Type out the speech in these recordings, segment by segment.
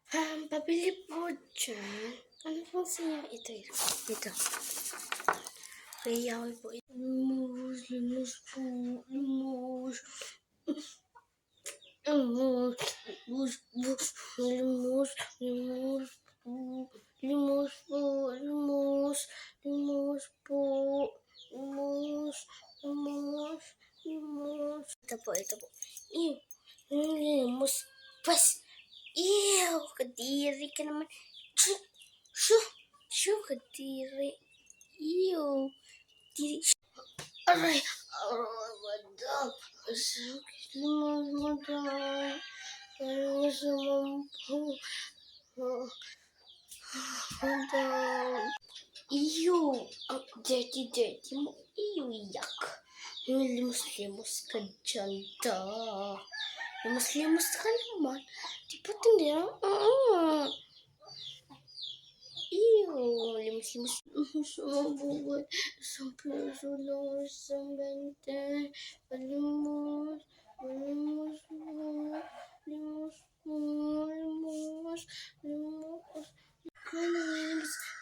Pabili po dyan. Ano pong siya? Ito. Kaya po. Limus po. Limus. Ito po. Ew. Limus. Pas. Ew. Kadiri ka naman. Shoo. Kadiri. Ew. Diri. Aray. Madam. Sakit naman, madam. Limus naman po. Madam. Ew. Ang dirty mo. Ew, yak. Limus ka dyan, da. Limus ka naman. Di ba hindi na? Ew, limus. Sumabugay. Isang piso lang, isang bente. Limus.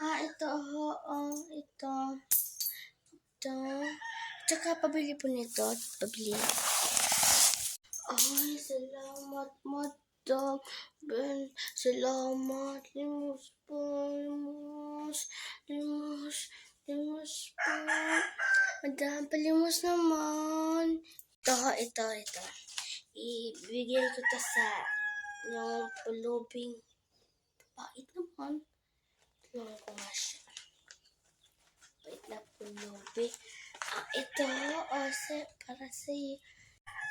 Ito. Tsaka pabili po nito. Pabili. Ay, salamat, madam. Salamat. Limus po. Madam, palimus naman. Ito. Ibigay ko to sa yung pulubing. Pait naman. Tingnan ko nga siya. Pait na pulubi. Ito. Para sa'yo.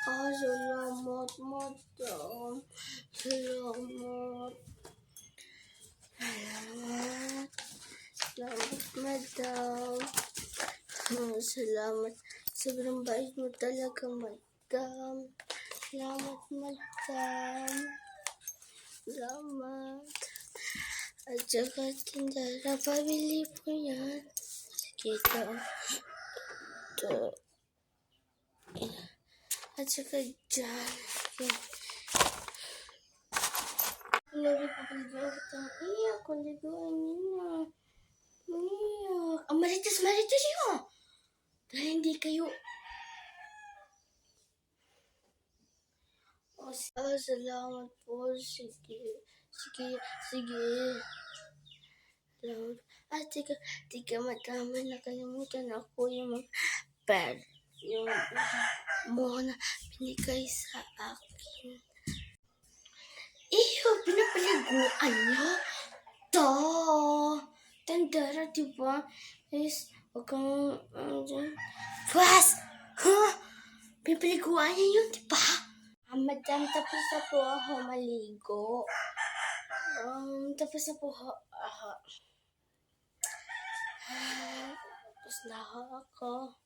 Salamat, madam. Salamat, madam. Salamat. Sobrang bait mo talaga, madam. Salamat, madam. Salamat. At saka tindara, pabili po yan. Sige, ito. At saka dyan. Lagi po paligaw ito. Iyak, kuliguan niya. Iyak. Marites yun. Dahil hindi kayo. Salamat po. Sige. Salamat. Tika, madami. Nakalimutan ako yung pad. Yung muna binigay sa akin. Pinapaliguan niyo? Tandara, diba? Is, wag kang, Pwes! Pinapaliguan niya yun, diba? Madam, tapos na po ako maligo. Tapos na po ako. Tapos na ako.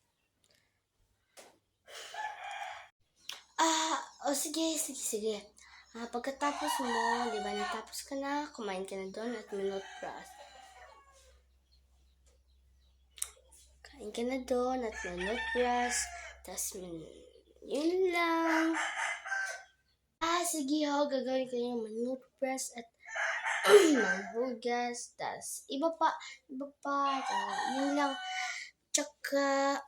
Sige. Pagkatapos mo, di ba, natapos ka na, kumain ka na doon at minute brush. Kain ka na doon at minute brush. Tapos, yun lang. Sige ho, gagawin ko yung minute brush at maghugas. Tapos, iba pa. Yun lang. Tsaka,